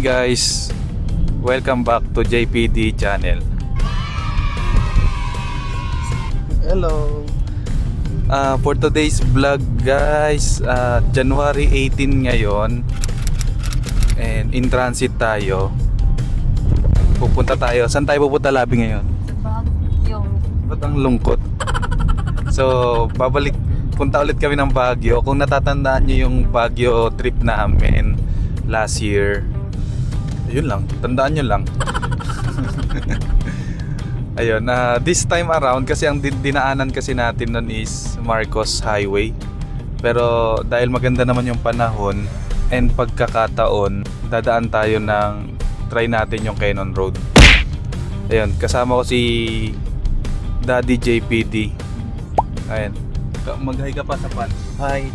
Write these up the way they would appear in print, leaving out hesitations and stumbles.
guys, welcome back to JPD channel. Hello. For today's vlog guys, January 18 ngayon, and in transit tayo. Pupunta tayo. Saan tayo pupunta, Labi, ngayon? Baguio. Ba't ang lungkot? So punta ulit kami ng Baguio. Kung natatandaan nyo yung Baguio trip namin last year, yun lang, tandaan nyo lang. Ayun, this time around, kasi ang dinaanan kasi natin nun is Marcos Highway. Pero dahil maganda naman yung panahon and pagkakataon, dadaan tayo try natin yung Cannon Road. Ayun, kasama ko si Daddy JPD. Ayun, mag-hi ka pa sa pan. Hi.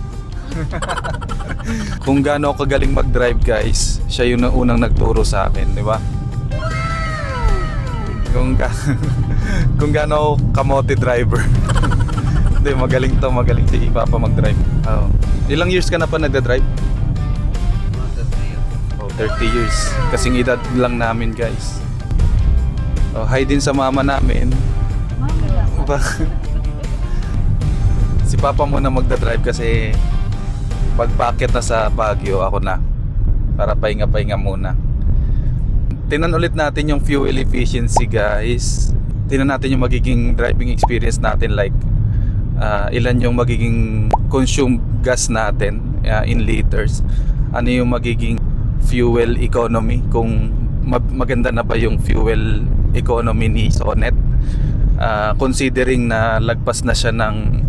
Kung gaano ako kagaling mag-drive guys, siya yung unang nagturo sa akin, di ba? Kung gaano ako kamote driver. Hindi, magaling si Papa mag-drive. Ilang years ka na pa nagda-drive? 30 years. Kasing edad lang namin guys. Hi din sa mama namin. Si Papa muna magda-drive kasi pagpakit na sa Baguio, ako na. Para pahinga-pahinga muna. Tingnan ulit natin yung fuel efficiency guys. Tingnan natin yung magiging driving experience natin, like ilan yung magiging consume gas natin in liters. Ano yung magiging fuel economy, kung maganda na ba yung fuel economy ni Sonet, considering na lagpas na siya ng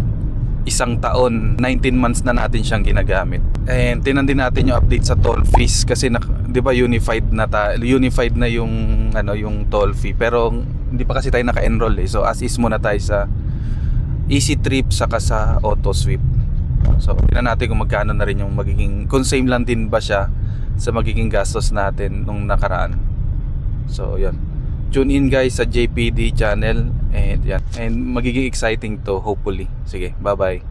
isang taon, 19 months na natin siyang ginagamit. And tinan din natin yung update sa toll fees kasi 'di ba unified na yung toll fee, pero hindi pa kasi tayo naka-enroll eh. So as is muna tayo sa Easy Trip saka sa Auto Sweep. So tinan natin kung magkano na rin yung magiging, kung same lang din ba siya sa magiging gastos natin nung nakaraan. So yan, tune in guys sa JPD channel, and yan, and magiging exciting to hopefully. Sige, bye bye.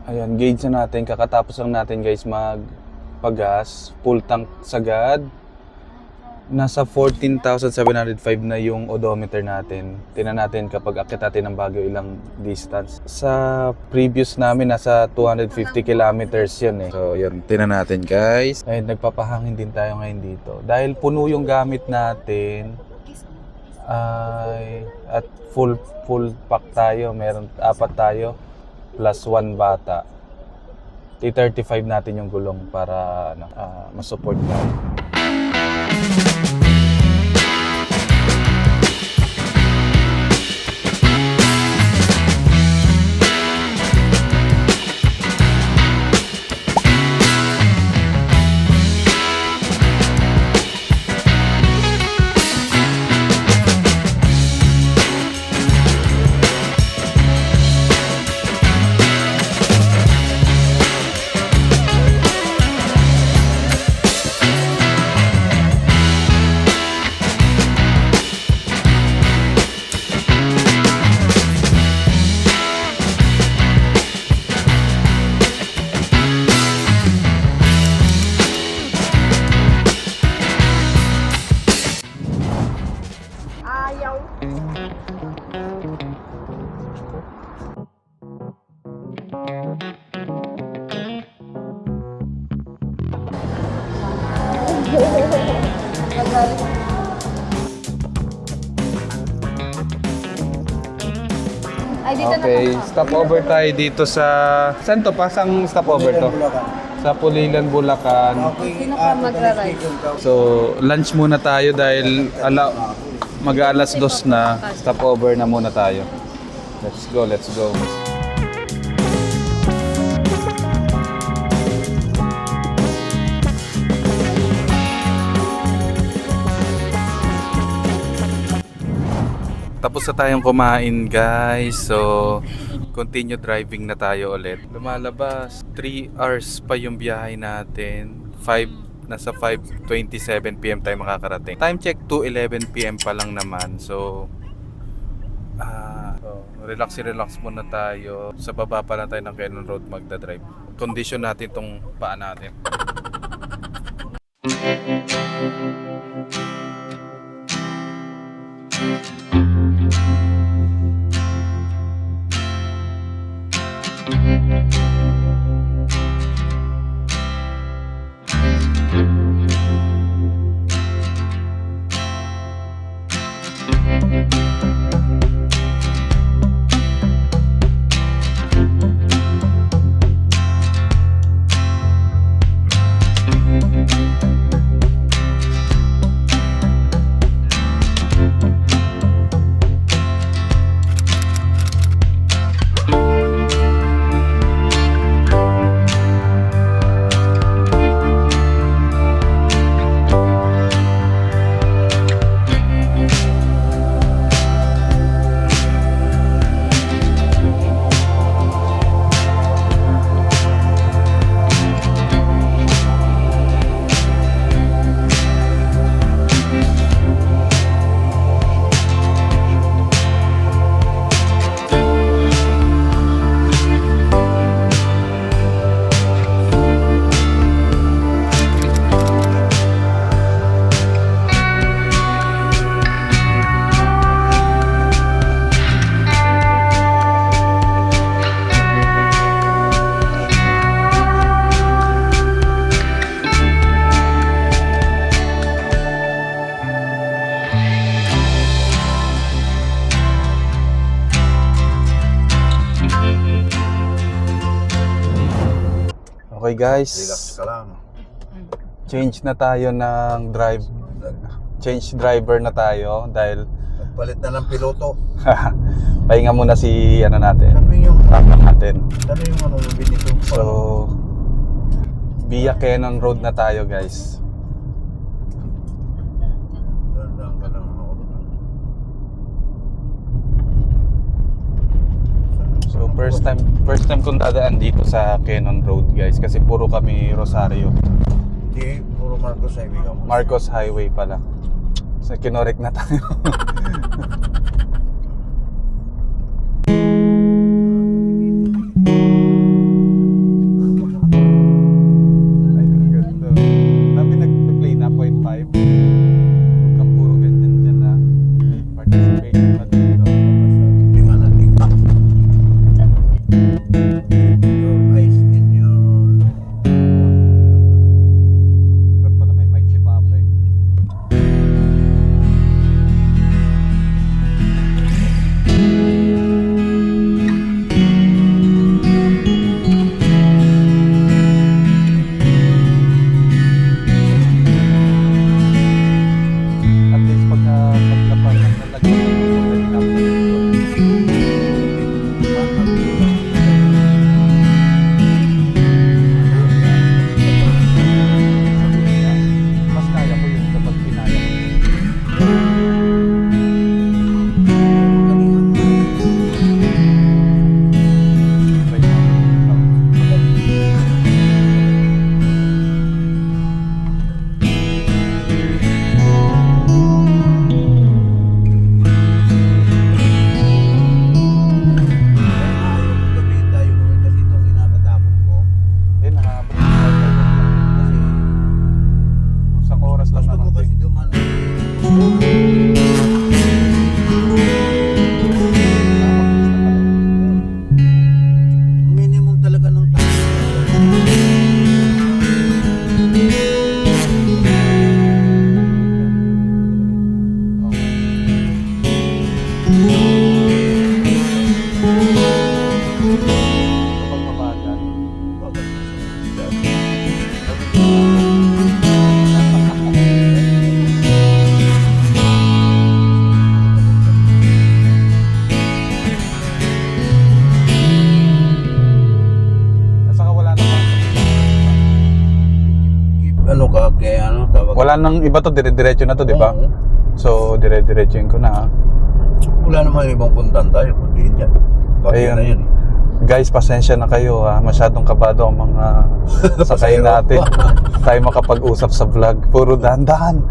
Ayan, gauge na natin, kakatapos lang natin guys magpagas, full tank sagad. Nasa 14,705 na yung odometer natin. Tingnan natin kapag akit natin ng Baguio ilang distance. Sa previous namin nasa 250 kilometers yun eh. So yun, tingnan natin guys. Ay, nagpapahangin din tayo ngayon dito. Dahil puno yung gamit natin. At full pack tayo. Meron 4 tayo plus 1 bata. I-35 natin yung gulong para masupport natin. Okay, stop over tayo dito sa... Saan to pa? Saan stop over to? Sa Pulilan, Bulacan. Sino ka magra-ride? So, lunch muna tayo dahil mag-alas 2 na. Stop over na muna tayo. Let's go, let's go. Tapos na tayong kumain guys. So continue driving na tayo ulit. Lumalabas 3 hours pa yung biyahe natin. Nasa 5:27 PM tayo makakarating. Time check 2:11 PM pa lang naman. So Relax muna tayo. Sa baba pa lang tayo ng Cannon Road magdadrive. Condition natin tong paa natin. Okay guys, Relax ka lang. change na tayo ng change driver na tayo dahil Nagpalit na ng piloto. pahinga muna si natin, Ano yung papa natin. ano yung binito? So via Cannon Road na tayo guys. Dandang ka lang ako. So first time kong dadaan dito sa Cannon Road guys kasi puro kami Rosario. Hindi, puro Marcos Highway ka mo. Marcos Highway pala. So kinorek na tayo. Ay, ang ganda. Dami nag-play na 0.5. Huwag kang puro ganyan dyan na. May participation na dito. Tingnan natin. Your eyes in your... Ba't pala may mic si Papa eh. At least paglapas ng nalagyan ng already na sa mas kaya ko yun kapag pinaya ko. Try natin. Eh, nakaabot na tayo. Kasi Isang oras lang gusto mo naman. kasi duman. Minimum talaga ng time. Kapag mabagal. At saka wala namang Ano ka, kaya ano, tawag? wala nang iba to, dire-diretso na to, di ba? Oo. So, dire-diretsoin ko na. Wala naman ibang puntan tayo, kundi dyan. Bakit Ayun. na yun? Guys, pasensya na kayo ha. Masyadong kabado ang mga sakay natin. Tayo makapag-usap sa vlog. Puro dahan-dahan.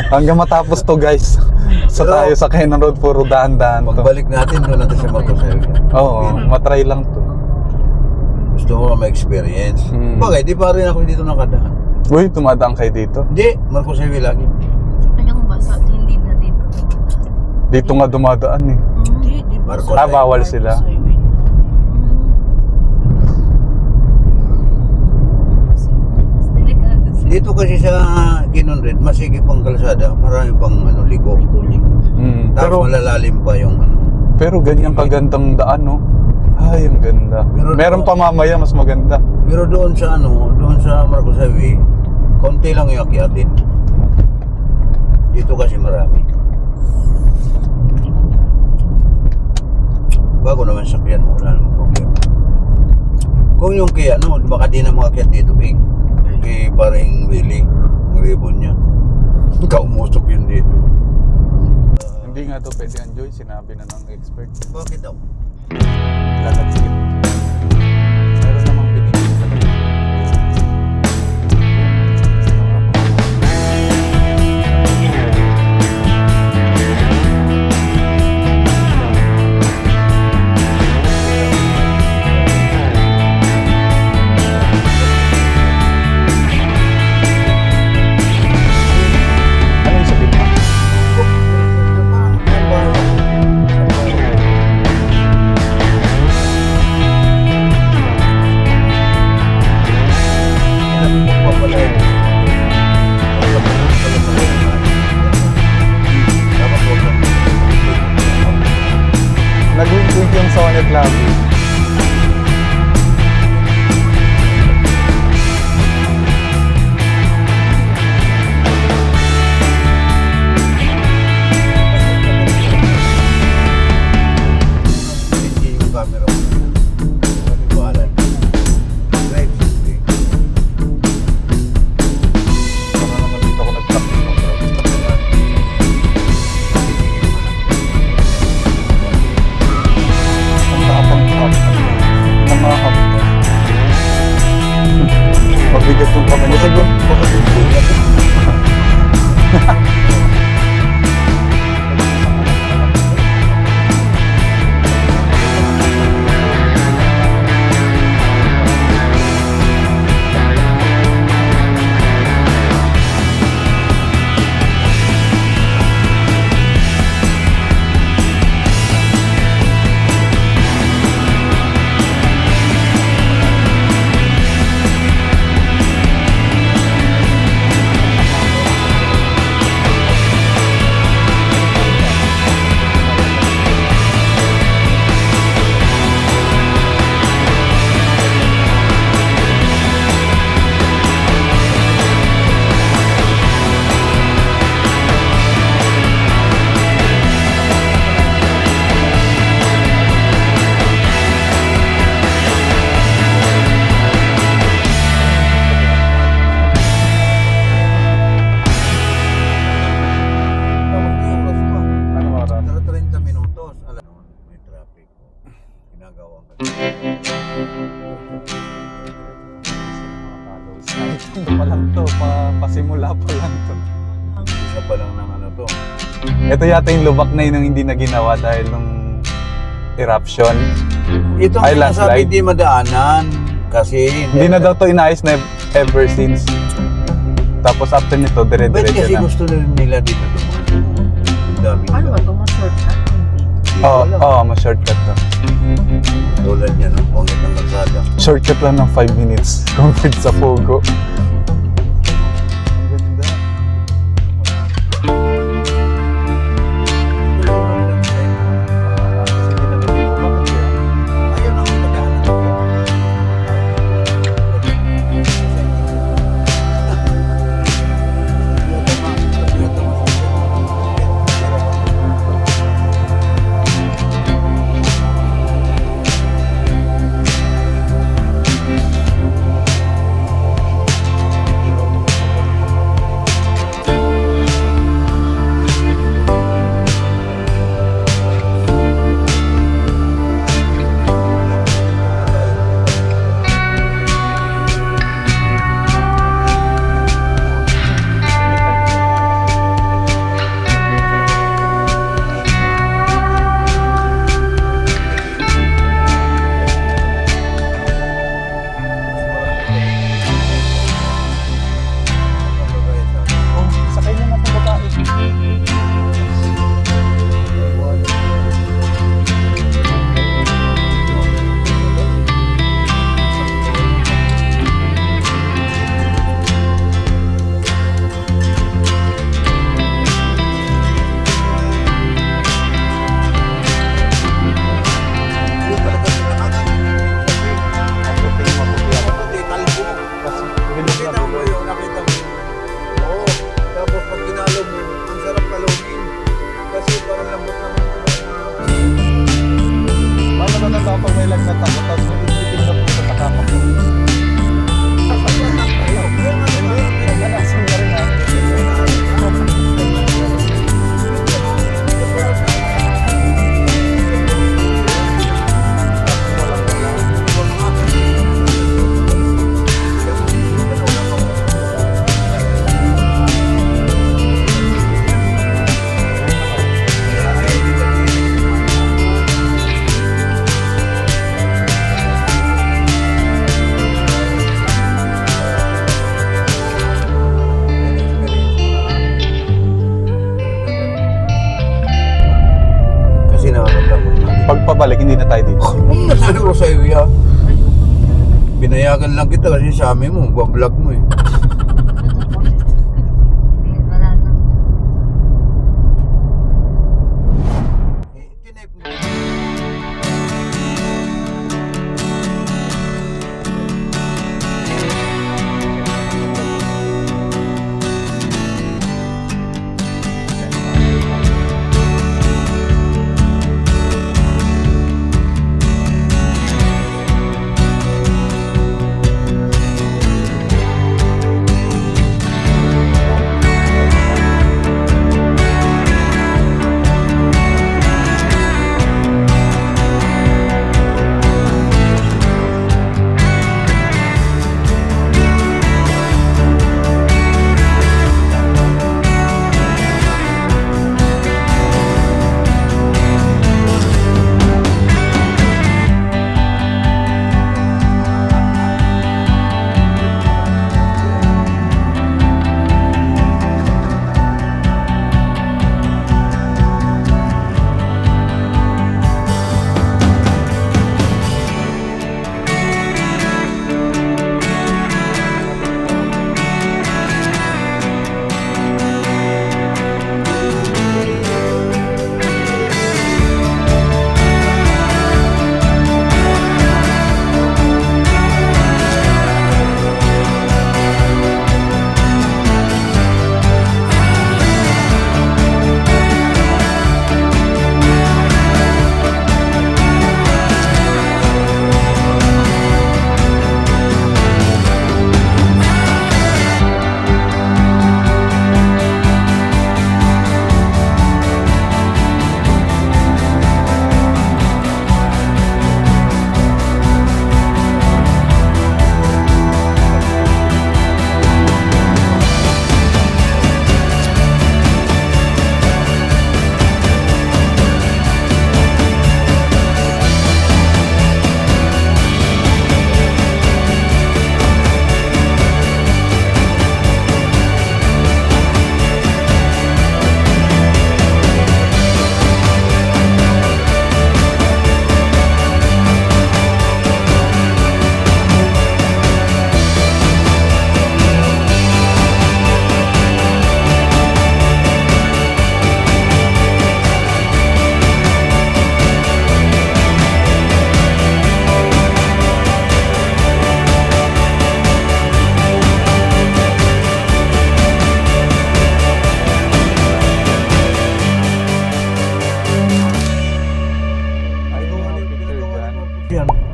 Hanggang matapos to guys. Sa Pero- tayo sa Kenan Road, puro dahan-dahan to. Pagbalik natin, doon natin siya magkasaya. Oo, matry lang to. Gusto ko ma-experience. Bagay, di pa rin ako dito nakadaan. Uy, tumadaan kayo dito. Hindi, Marcos Highway lagi. Anong basa? Hindi na dito. Dito nga dumadaan eh. Hindi, di ba? Marcos Ah, bawal sila. Delikado sila. Dito kasi sa Ginonred, masigip ang kalsada. Marami pang ligo. Mm. Tapos malalalim pa yung Pero ganyan kagandang daan, no? Ay, ang ganda. Pero Meron doon- pa mamaya, mas maganda. Pero doon sa Marcos Highway, konti lang yung akyatin. Dito kasi marami. Bago naman sakyan, wala namang problema. Kung yung kaya, baka di na makakyat dito, Big. Kay paring Willie, ang ribbon niya. Kaumusok yun dito. Hindi nga to pwede enjoy, sinabi na ng expert. Bakit daw? Lalagsit. Meron namang binigay talaga. Ano yung sabihin mo? Nag-wink yung Sonic Lobby. Hindi yung camera mo. Sabi ko, alam. Drive safely. Para naman dito ako nag-practice ng ang tapang hap. Ng mga hap. Mabigat yung kamay. Masagot. Ano oras? Pero 30 minutos. Alam mo, may traffic. Ginagawa ka. Ito pa lang to, pasimula pa lang to. Isa pa lang ng to. Ito yata yung lubak na yun ang hindi na ginawa dahil nung eruption. Ito Ay, ang sinasabi landslide. hindi madaanan. Kasi Hindi na daw to inayos na ever since. Tapos after nito, Ba't dire-diretso kasi na. gusto nila dito dumaan? Ang dami. Ano ba ito? Ma-shortcut? Oo, ma-shortcut to. Tulad niya ng pangit ng kalsada. Shortcut lang ng 5 minutes compared sa Pogo. Ang ganda. Sige na lang po, bakit yan? Ayun ang madaanan. pabalik, hindi na tayo dito. Huwag na tayo sa iyo. Binayagan lang kita kasi sabi mo, vlog mo eh. Wala na.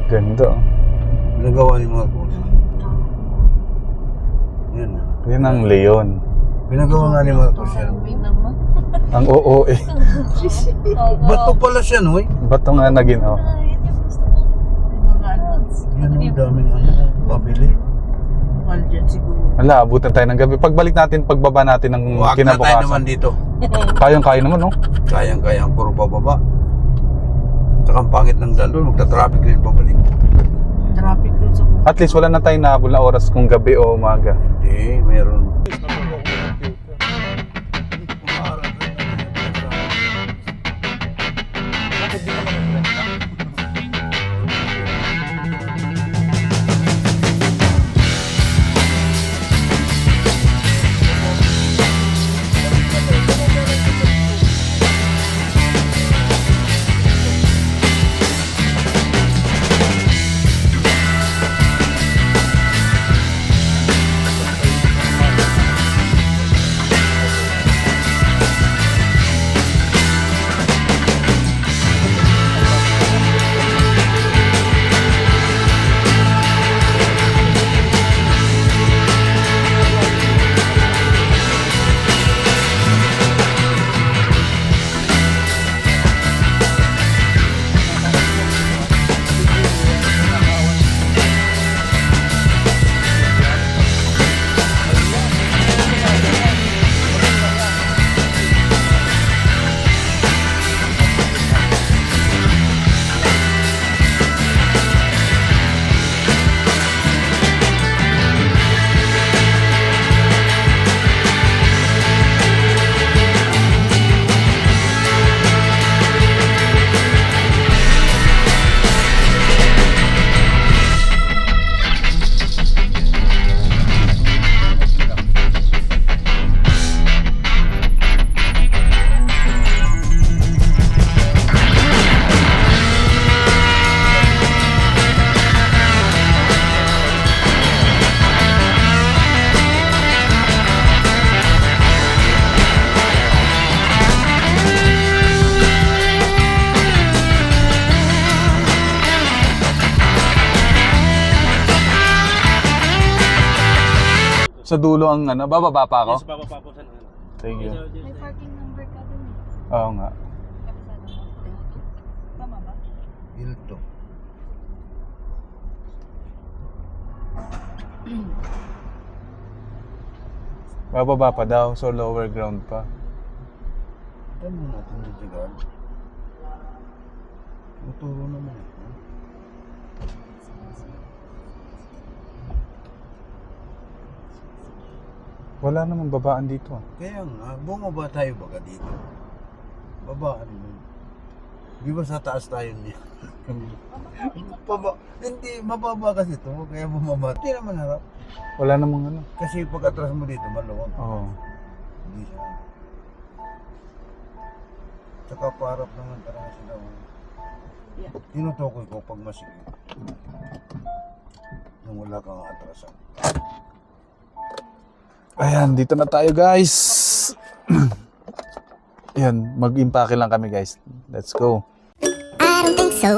Ganda. Nagawa ni Marcos. Yan. Yan ang leon. Pinagawa nga ni Marcos yan. Uwi naman. Ang oo eh. Bato pala siya, no? Ba't nga na ginawa? Yan yung gusto ko. Yan ang daming ano, pabili. Mahal dyan siguro. Wala, abutan tayo ng gabi. Pagbalik natin, pagbaba natin ng Huwag na tayo naman kinabukasan. dito. Kayang-kaya naman, no? Kayang-kayang puro pababa. Saka ang pangit ng dalo, magta-traffic rin pabalik. Traffic dun sa At least wala na tayong nahabol na oras kung gabi o umaga. Eh, meron. Sa dulo ang ano, bababa pa ako? Yes, bababa po sa ano. Thank you. May parking number ka dun eh. Oo nga. Kapisado mo. Tama ba? Hilto. Bababa pa daw, so lower ground pa. Ano natin dito gan? Tuturo naman eh. Wala namang babaan dito. Ah. Kaya nga, bumaba tayo baga dito. Babaan mo. Di ba sa taas tayo niya? Hindi, mababa kasi ito, kaya bumaba. Hindi naman harap. Wala namang ano. Kasi pag atras mo dito, maluwag. Oo. Hindi siya. Tsaka parap naman talaga sila. Yeah. Tinutukoy ko pag masikip. Nung wala kang atrasan. Ayan, dito na tayo guys. Ayan, mag-impake lang kami guys. Let's go. I don't think so.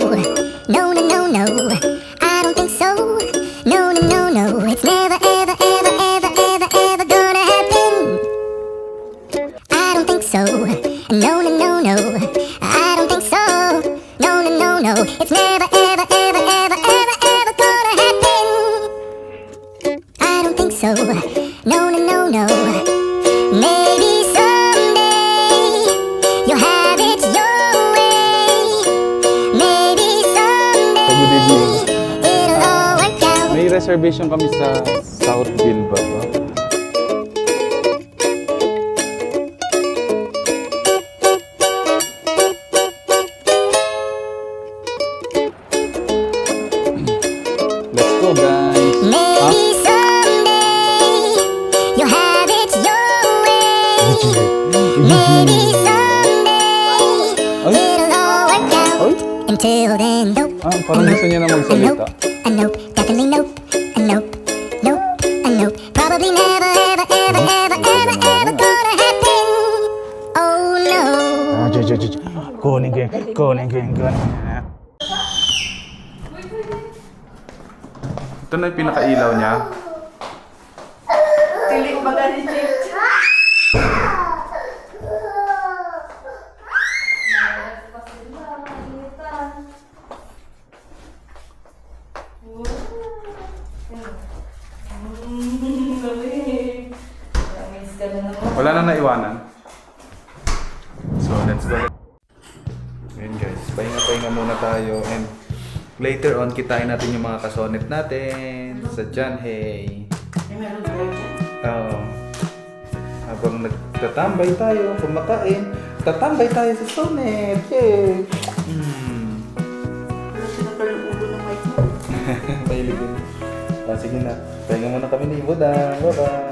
No, no, no, no. I don't think so. No, no, no, no. It's never, ever, ever, ever, ever, ever gonna happen. I don't think so. No, no, no, no. I don't think so. No, no, no, no. It's never, ever, ever, ever, ever, ever gonna happen. I don't think so. No, no, no, no. Maybe someday you'll have it your way. Maybe someday Good evening. it'll all work out. May reservation kami sa Southville ba? Let's go guys. Maybe someday you'll have it your way. Maybe someday it'll all work out. Oy, Until then, nope. parang gusto niya na magsalita. A nope, definitely nope. A nope, nope, a nope. Probably never, ever, ever, ever, ever, ever gonna happen. Oh no. Kunin ko yun, kunin ko yun, kunin. Ito na yung pinakailaw niya. Tilik ba ka ni Chick? Wala na naiwanan. So, let's go. Ayun guys, pahinga-pahinga muna tayo and later on, kitain natin yung mga kasonet natin sa John Hay. May meron ba dyan? Habang nagtatambay tayo, kumakain, tatambay tayo sa sonet. Yay! Wala sila ulo ng mic mo. Mahilig yun. Sige na, pahinga muna kami ni Budang. Bye-bye!